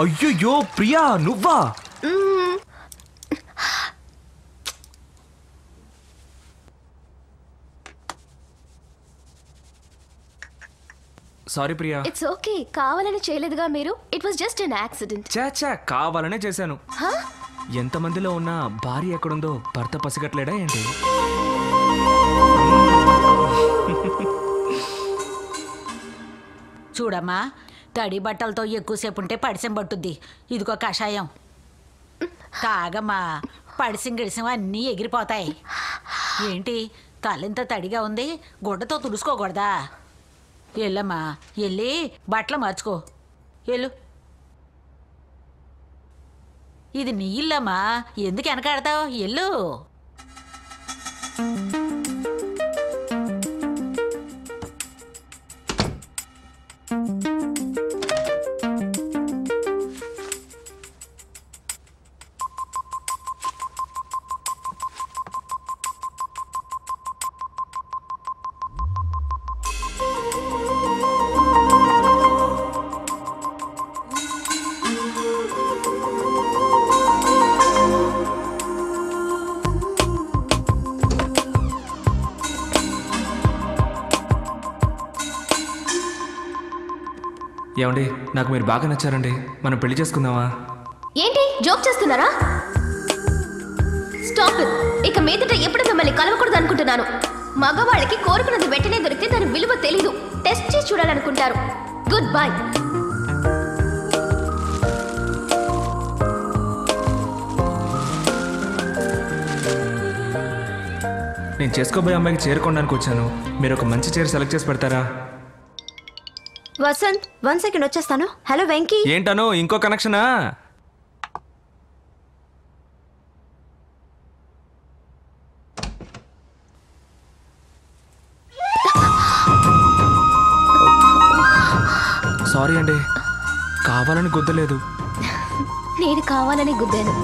అయ్యో ప్రియా నువ్వా? Sorry Priya. It's okay. కావాలని చేయలేదుగా మీరు. It was just an accident. చాచా కావాలనే చేశాను. ఎంతమందిలో ఉన్న భార్య ఎక్కడుందో భర్త పసిగట్లేడా ఏంటి? చూడమ్మా, తడి బట్టలతో ఎక్కువసేపు ఉంటే పడిసం పట్టుద్ది. ఇదిగో కషాయం తాగమ్మా. పడిసం గిడిసం అన్నీ ఎగిరిపోతాయి. ఏంటి తలంత తడిగా ఉంది, గుడ్డతో తుడుచుకోకూడదా? ఎల్లమ్మా, వెళ్ళి బట్టలు మార్చుకో. ఎల్లు. ఇది నీ ఇల్లమ్మా, ఎందుకు వెనకాడతావు? ఎల్లు. ఏమండి, నాకు మీరు బాగా నచ్చారండి. మనం పెళ్లి చేసుకుందామా? ఏంటి జోక్ చేస్తున్నారా? Stop it. ఇక మీదట ఎప్పుడు మిమ్మల్ని కలవకూడదు అనుకుంటున్నాను. మగవాళ్ళకి కోరుకున్నది వెంటనే దొరికితే దాని విలువ తెలీదు. టెస్ట్ చేసి చూడాలనుకుంటారు. Good bye. నేను చేసుకోబోయే అమ్మాయికి చేరుకోవడానికి వచ్చాను. మీరు ఒక మంచి చీర సెలెక్ట్ చేసి పెడతారా? వసంత్ 1 సెకండ్ వచ్చేస్తాను. హలో వెంకీ. ఏంటను ఇంకో కనెక్షనా? సారీ అండి, కావాలని గుద్దలేదు. నేను కావాలని గుద్దాను.